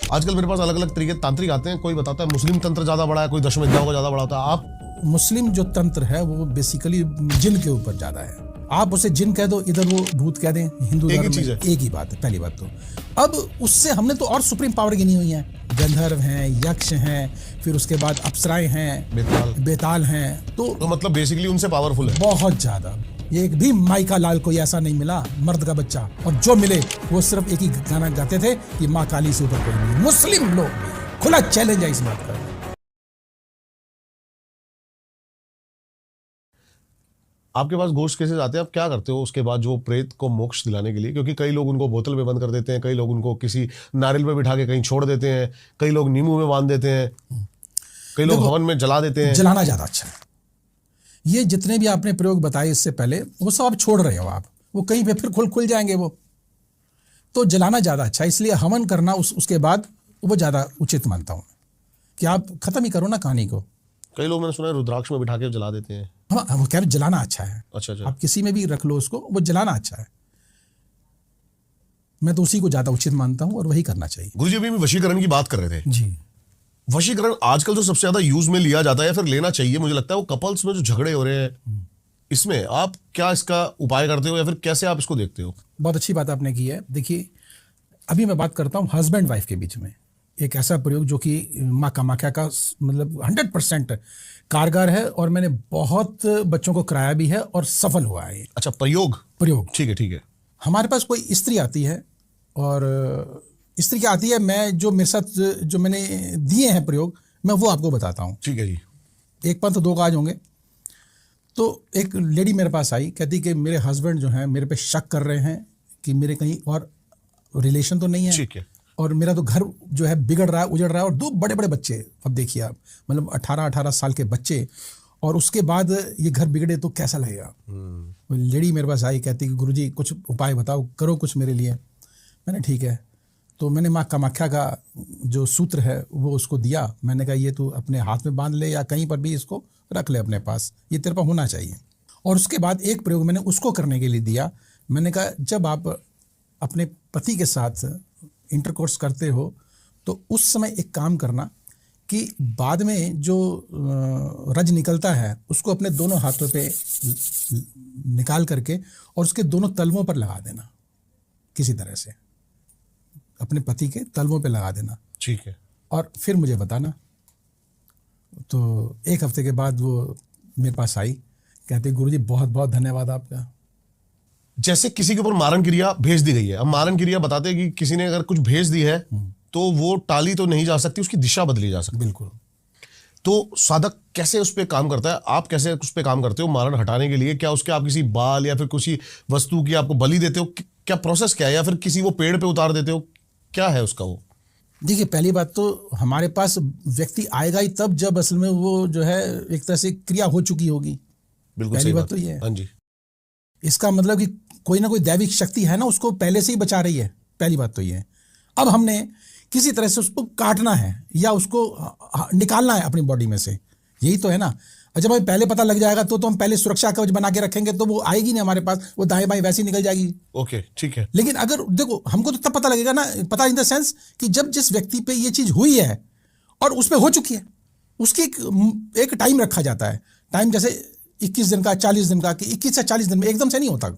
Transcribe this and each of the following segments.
आजकल मेरे पास अलग अलग तरीके तांत्रिक आते हैं, कोई बताता है मुस्लिम तंत्र ज्यादा बड़ा है, कोई दशम विद्याओं का ज्यादा बड़ा होता है। आप मुस्लिम जो तंत्र है वो बेसिकली जिन के ऊपर ज्यादा है। आप उसे जिन कह दो, इधर वो भूत कह दें, हिंदू एक ही धर्म चीज में है। एक ही बात है। पहली बात तो अब उससे हमने तो और सुप्रीम पावर गिनी हुई है। गंधर्व हैं, यक्ष हैं, फिर उसके बाद अप्सराएं हैं, बेताल हैं। तो मतलब बेसिकली उनसे पावरफुल है बहुत ज्यादा। ये एक भी माइका लाल कोई ऐसा नहीं मिला मर्द का बच्चा, और जो मिले वो सिर्फ एक ही गाना गाते थे कि माँ काली से ऊपर कोई नहीं। मुस्लिम लोग भी खुला चैलेंज है इस बात का। आपके पास घोस्ट केसेस आते हैं, आप क्या करते हो उसके बाद जो प्रेत को मोक्ष दिलाने के लिए? क्योंकि कई लोग उनको बोतल में बंद कर देते हैं, कई लोग उनको किसी नारियल पे बिठा के कहीं छोड़ देते हैं, कई लोग नींबू में बांध देते हैं, कई लोग हवन में जला देते हैं। जलाना ज्यादा अच्छा है। ये जितने भी आपने प्रयोग बताए इससे पहले वो सब आप छोड़ रहे हो, आप वो कहीं पे फिर खुल जाएंगे वो, तो जलाना ज्यादा अच्छा है। इसलिए हवन करना उसके बाद वो ज्यादा उचित मानता हूं कि आप खत्म ही करो ना कहानी को। कई लोग मैंने सुना है रुद्राक्ष में बिठा के जला देते हैं। हाँ, वो कह रहे जलाना अच्छा है। अच्छा। आप किसी में भी रख लो उसको, वो जलाना अच्छा है। मैं तो उसी को ज्यादा उचित मानता हूं और वही करना चाहिए। गुरुजी अभी वशीकरण की बात कर रहे थे जी। वशीकरण आजकल जो सबसे ज्यादा यूज में लिया जाता है, फिर लेना चाहिए, मुझे लगता है वो कपल्स में जो झगड़े हो रहे हैं, इसमें आप क्या इसका उपाय करते हो या फिर कैसे आप इसको देखते हो? बहुत अच्छी बात आपने की है। देखिए, अभी मैं बात करता हूँ हस्बैंड वाइफ के बीच में एक ऐसा प्रयोग जो कि माँ कामाख्या का मतलब 100% कारगर है, और मैंने बहुत बच्चों को कराया भी है और सफल हुआ है। अच्छा, प्रयोग। ठीक है। हमारे पास कोई स्त्री आती है, और स्त्री क्या आती है, मैं जो मेरे साथ जो मैंने दिए हैं प्रयोग, मैं वो आपको बताता हूँ। ठीक है जी। एक पंथ दो काज होंगे। तो एक लेडी मेरे पास आई, कहती कि मेरे हस्बैंड जो हैं मेरे पे शक कर रहे हैं कि मेरे कहीं और रिलेशन तो नहीं है। ठीक है। और मेरा तो घर जो है बिगड़ रहा है, उजड़ रहा है, और दो बड़े बड़े बच्चे। अब देखिए आप, मतलब 18-18 साल के बच्चे, और उसके बाद ये घर बिगड़े तो कैसा लगेगा। लेडी मेरे पास आई, कहती कि गुरुजी कुछ उपाय बताओ, करो कुछ मेरे लिए। मैंने ठीक है, तो मैंने माँ कामाख्या का जो सूत्र है वो उसको दिया। मैंने कहा ये तू अपने हाथ में बांध ले या कहीं पर भी इसको रख ले अपने पास, ये तेरे पास होना चाहिए। और उसके बाद एक प्रयोग मैंने उसको करने के लिए दिया। मैंने कहा जब आप अपने पति के साथ इंटरकोर्स करते हो तो उस समय एक काम करना कि बाद में जो रज निकलता है उसको अपने दोनों हाथों पे निकाल करके और उसके दोनों तलवों पर लगा देना, किसी तरह से अपने पति के तलवों पे लगा देना। ठीक है। और फिर मुझे बताना। तो एक हफ्ते के बाद वो मेरे पास आई, कहते गुरुजी बहुत बहुत धन्यवाद आपका। जैसे किसी के ऊपर मारण क्रिया भेज दी गई है, अब मारण क्रिया बताते हैं कि किसी ने अगर कुछ भेज दी है तो वो टाली तो नहीं जा सकती, उसकी दिशा बदली जा सकती। बिल्कुल। तो साधक कैसे उस पर काम करता है? आप कैसे उस पर काम करते हो मारण हटाने के लिए? क्या उसके आप किसी बाल या फिर किसी वस्तु की आपको बलि देते हो? क्या प्रोसेस क्या है? या फिर किसी वो पेड़ पे उतार देते हो? क्या है उसका वो? देखिए, पहली बात तो हमारे पास व्यक्ति आएगा ही तब जब असल में वो जो है एक तरह से क्रिया हो चुकी होगी। बिल्कुल पहली सही बात तो ये है। हाँ जी। इसका मतलब कि कोई ना कोई दैविक शक्ति है ना, उसको पहले से ही बचा रही है। पहली बात तो ये है। अब हमने किसी तरह से उसको काटना है या उसको निकालना है अपनी बॉडी में से, यही तो है ना। और जब हमें पहले पता लग जाएगा तो हम पहले सुरक्षा कवच बना के रखेंगे, तो वो आएगी नहीं हमारे पास, वो दाएं बाएं वैसे ही निकल जाएगी। ओके, ठीक है। लेकिन अगर देखो, हमको तो तब पता लगेगा ना, पता इन द सेंस कि जब जिस व्यक्ति पे ये चीज हुई है और उस पर हो चुकी है, उसकी एक टाइम रखा जाता है। टाइम जैसे 21 दिन का, 40 दिन का, कि 21 से 40 दिन में एकदम से नहीं होता।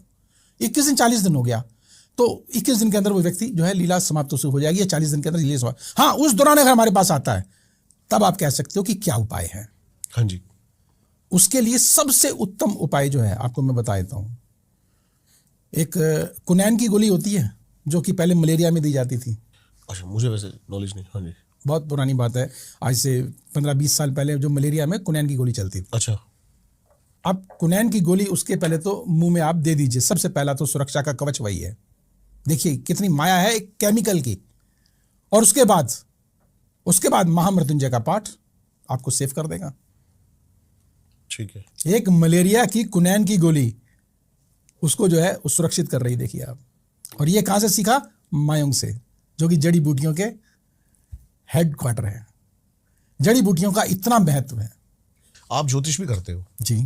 21 दिन 40 दिन हो गया तो 21 दिन के अंदर वो व्यक्ति जो है लीला समाप्त हो जाएगी, या 40 दिन के अंदर लीला समाप्त। हाँ, उस दौरान अगर हमारे पास आता है तब आप कह सकते हो कि क्या उपाय है। हाँ जी। उसके लिए सबसे उत्तम उपाय जो है आपको मैं बता देता हूं। एक कुनैन की गोली होती है जो कि पहले मलेरिया में दी जाती थी। अच्छा, मुझे वैसे नॉलेज नहीं। हाँ जी। बहुत पुरानी बात है, आज से 15-20 साल पहले जो मलेरिया में कुनैन की गोली चलती थी। अच्छा। अब कुनैन की गोली उसके पहले तो मुंह में आप दे दीजिए। सबसे पहला तो सुरक्षा का कवच वही है। देखिए कितनी माया है एक केमिकल की। और उसके बाद महामृत्युंजय का पाठ आपको सेव कर देगा। ठीक है। एक मलेरिया की कुनैन की गोली उसको जो है उस सुरक्षित कर रही, देखिए आप। और ये कहां से सीखा? मायोंग से, जो कि जड़ी बूटियों के हेडक्वार्टर है। जड़ी बूटियों का इतना महत्व है। आप ज्योतिष भी करते हो? जी।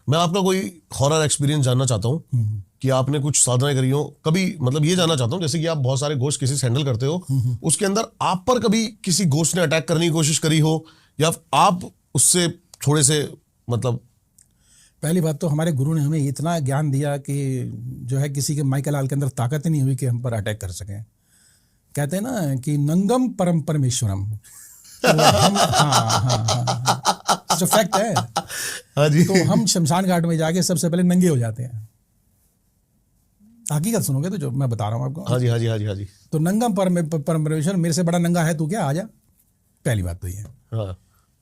मैं आपका कोई हॉरर एक्सपीरियंस जानना चाहता हूं कि आपने कुछ साधनाएं करी हो कभी, मतलब ये जानना चाहता हूँ, जैसे कि आप बहुत सारे घोस्ट केसेस हैंडल करते हो, उसके अंदर आप पर कभी किसी घोस्ट ने अटैक करने की कोशिश करी हो, या आप उससे थोड़े से, मतलब? पहली बात तो हमारे गुरु ने हमें इतना ज्ञान दिया कि जो है किसी के माई के लाल के अंदर ताकत ही नहीं हुई कि हम पर अटैक कर सकें। कहते हैं ना कि नंगम परम परमेश्वरम, तो हम जो फैक्ट है, हाँ जी। तो हम शमशान घाट में जाके सबसे पहले नंगे हो जाते हैं। हकीकत सुनोगे तो जो मैं बता रहा हूँ आपको। हाँ जी, हाँ जी, हाँ जी, हाँ जी। तो नंगम परम परमेश्वर, मेरे से बड़ा नंगा है तू क्या, आ जा। पहली बात तो ये। हाँ।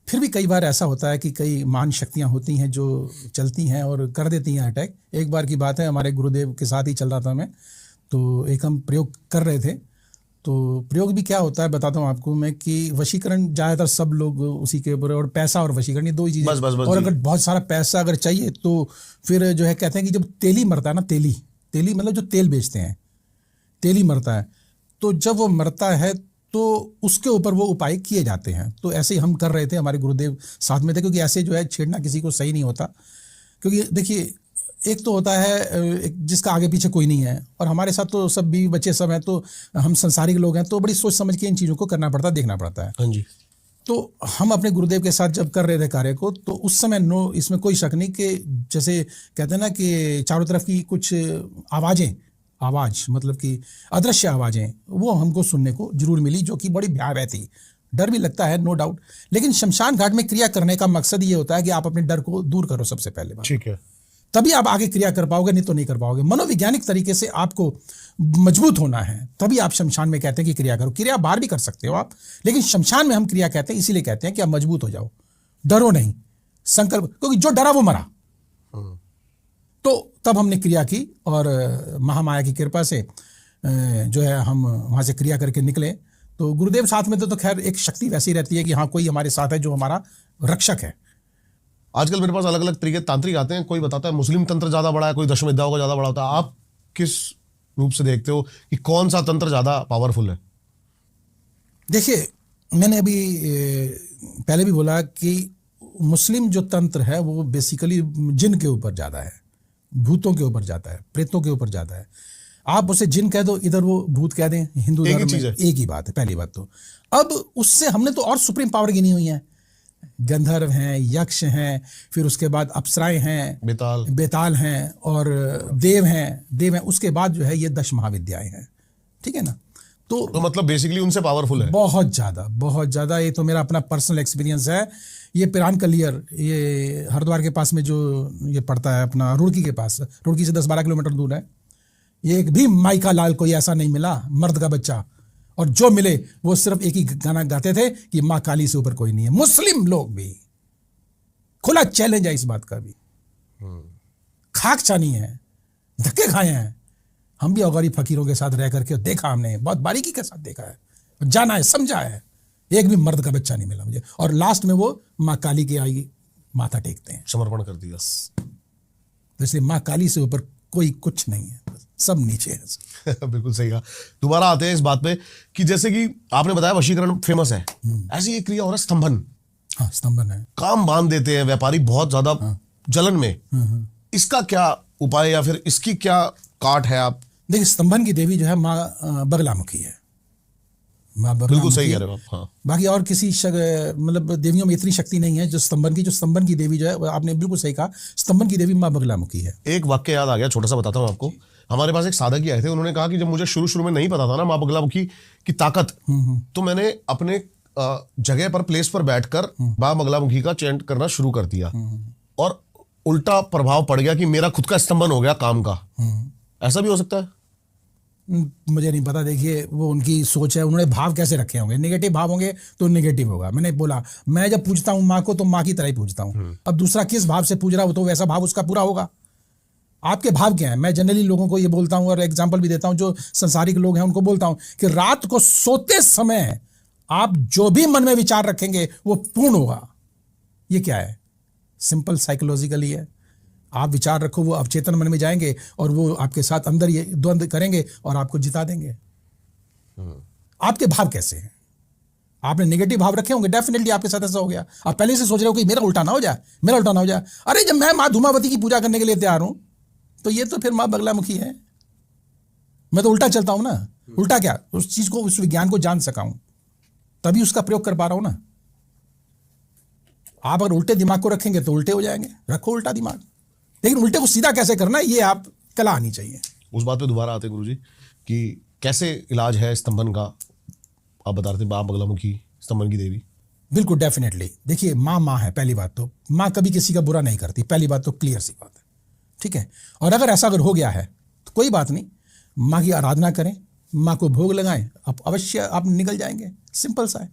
फिर भी कई बार ऐसा होता है कि कई मान शक्तियां होती हैं जो चलती हैं और कर देती हैं अटैक। एक बार की बात है, हमारे गुरुदेव के साथ ही चल रहा था मैं, तो एक हम प्रयोग कर रहे थे। तो प्रयोग भी क्या होता है बताता हूँ आपको मैं, कि वशीकरण ज़्यादातर सब लोग उसी के ऊपर, और पैसा और वशीकरण, ये दो ही चीज़ें। बस और अगर बहुत सारा पैसा अगर चाहिए तो फिर जो है कहते हैं कि जब तेली मरता है ना, तेली मतलब जो तेल बेचते हैं, तेली मरता है, तो जब वो मरता है तो उसके ऊपर वो उपाय किए जाते हैं। तो ऐसे ही हम कर रहे थे, हमारे गुरुदेव साथ में थे, क्योंकि ऐसे जो है छेड़ना किसी को सही नहीं होता। क्योंकि देखिए, एक तो होता है जिसका आगे पीछे कोई नहीं है, और हमारे साथ तो सब बीवी बच्चे सब हैं, तो हम संसारिक लोग हैं, तो बड़ी सोच समझ के इन चीज़ों को करना पड़ता है, देखना पड़ता है। हाँ जी। तो हम अपने गुरुदेव के साथ जब कर रहे थे कार्य को, तो उस समय नो, इसमें कोई शक नहीं कि जैसे कहते हैं ना कि चारों तरफ की कुछ आवाज़ मतलब कि अदृश्य आवाज़ें, वो हमको सुनने को जरूर मिली, जो कि बड़ी भयावह थी। डर भी लगता है, नो डाउट, लेकिन शमशान घाट में क्रिया करने का मकसद ये होता है कि आप अपने डर को दूर करो सबसे पहले बात। ठीक है। तभी आप आगे क्रिया कर पाओगे, नहीं तो नहीं कर पाओगे। मनोवैज्ञानिक तरीके से आपको मजबूत होना है, तभी आप शमशान में कहते हैं कि क्रिया करो। क्रिया बाहर भी कर सकते हो आप, लेकिन शमशान में हम क्रिया कहते हैं, इसीलिए कहते हैं कि आप मजबूत हो जाओ, डरो नहीं, संकल्प, क्योंकि जो डरा वो मरा। तो तब हमने क्रिया की, और महामाया की कृपा से जो है हम वहाँ से क्रिया करके निकले। तो गुरुदेव साथ में तो खैर एक शक्ति वैसी रहती है कि हाँ, कोई हमारे साथ है जो हमारा रक्षक है। आजकल मेरे पास अलग अलग तरीके तांत्रिक आते हैं, कोई बताता है मुस्लिम तंत्र ज्यादा बड़ा है, कोई दशम विद्याओं का ज्यादा बड़ा होता है। आप किस रूप से देखते हो कि कौन सा तंत्र ज्यादा पावरफुल है? देखिए, मैंने अभी पहले भी बोला कि मुस्लिम जो तंत्र है वो बेसिकली जिन के ऊपर ज़्यादा है, भूतों के ऊपर जाता है, प्रेतों के ऊपर जाता है। आप उसे जिन कह दो, इधर वो भूत कह दें, हिंदू धर्म में एक ही बात है। पहली बात तो अब उससे हमने तो और सुप्रीम पावर गिनी हुई है। गंधर्व हैं, यक्ष हैं, फिर उसके बाद अप्सराएं हैं, बेताल हैं, और देव हैं। उसके बाद जो है ये 10 महाविद्याएं हैं, ठीक है ना। तो मतलब बेसिकली उनसे पावरफुल है बहुत ज़्यादा। ये तो मेरा अपना पर्सनल एक्सपीरियंस है। ये पिरान कलियर, ये हरिद्वार के पास में जो ये पड़ता है अपना, रुड़की के पास, रुड़की से 10-12 किलोमीटर दूर है। ये एक भी माइका लाल कोई ऐसा नहीं मिला मर्द का बच्चा, और जो मिले वो सिर्फ एक ही गाना गाते थे कि माँ काली से ऊपर कोई नहीं है। मुस्लिम लोग भी, खुला चैलेंज है इस बात का भी, खाक छानी है, धक्के खाए हैं हम भी अगौरी फकीरों के साथ रह करके, देखा हमने, बहुत बारीकी के साथ देखा है, जाना है, समझा है। एक भी मर्द का बच्चा नहीं मिला मुझे, और लास्ट में वो माँ काली की आई माथा टेकते हैं, समर्पण कर दिया। तो इसलिए माँ काली से ऊपर कोई कुछ नहीं है, सब नीचे है। बिल्कुल सही कहा। दोबारा आते हैं इस बात पे कि जैसे कि आपने बताया वशीकरण फेमस है, ऐसी एक क्रिया हो रहा है स्तंभन। हाँ, स्तंभन है। काम बांध देते हैं व्यापारी बहुत ज्यादा जलन में। इसका क्या उपाय या फिर इसकी क्या काट है? आप देखिए, स्तंभन की देवी जो है माँ बगलामुखी है, माँ बगलामुखी। बिल्कुल सही कह रहे हो आप। हाँ। बाकी और किसी मतलब देवियों में इतनी शक्ति नहीं है जो स्तंभन की देवी जो है, आपने बिल्कुल सही कहा, स्तंभन की देवी माँ बगलामुखी है। एक वाक्य याद आ गया, छोटा सा बताता हूँ आपको। हमारे पास एक साधक ही आए थे, उन्होंने कहा कि जब मुझे शुरू में नहीं पता था ना माँ बगलामुखी की ताकत, तो मैंने अपने जगह पर, प्लेस पर बैठकर माँ बगलामुखी का चैंट करना शुरू कर दिया, और उल्टा प्रभाव पड़ गया कि मेरा खुद का स्तंभन हो गया काम का। ऐसा भी हो सकता है? मुझे नहीं पता। देखिए, वो उनकी सोच है, उन्होंने भाव कैसे रखे होंगे। नेगेटिव भाव होंगे तो नेगेटिव होगा। मैंने बोला, मैं जब पूछता हूँ माँ को तो माँ की तरह ही पूछता हूँ। अब दूसरा किस भाव से पूछ रहा हो तो वैसा भाव उसका पूरा होगा। आपके भाव क्या है? मैं जनरली लोगों को ये बोलता हूँ, और एग्जाम्पल भी देता हूँ, जो संसारिक लोग हैं उनको बोलता हूँ कि रात को सोते समय आप जो भी मन में विचार रखेंगे वो पूर्ण होगा। ये क्या है? सिंपल साइकोलॉजिकली है। आप विचार रखो, वो अवचेतन मन में जाएंगे और वो आपके साथ अंदर ये द्वंद्व करेंगे और आपको जिता देंगे। आपके भाव कैसे हैं? आपने नेगेटिव भाव रखे होंगे, डेफिनेटली आपके साथ ऐसा हो गया। आप पहले से सोच रहे हो कि मेरा उल्टा ना हो जाए, मेरा उल्टा ना हो जाए। अरे, जब मैं माँ धूमावती की पूजा करने के लिए तैयार हूं, तो ये तो फिर माँ बगलामुखी है। मैं तो उल्टा चलता हूं ना। उल्टा क्या, उस चीज को, उस विज्ञान को जान सका हूं, तभी उसका प्रयोग कर पा रहा हूं ना। आप अगर उल्टे दिमाग को रखेंगे तो उल्टे हो जाएंगे, रखो उल्टा दिमाग, लेकिन उल्टे को सीधा कैसे करना है ये आप कला आनी चाहिए। उस बात पे दोबारा आते हैं गुरुजी कि कैसे इलाज है स्तंभन का। आप बता रहे थे माँ बगलामुखी स्तंभन की देवी। बिल्कुल डेफिनेटली। देखिए माँ है, पहली बात तो माँ कभी किसी का बुरा नहीं करती, पहली बात तो क्लियर सी बात है, ठीक है। और अगर ऐसा अगर हो गया है तो कोई बात नहीं, माँ की आराधना करें, माँ को भोग लगाएं, अब अवश्य आप निकल जाएंगे, सिंपल सा है।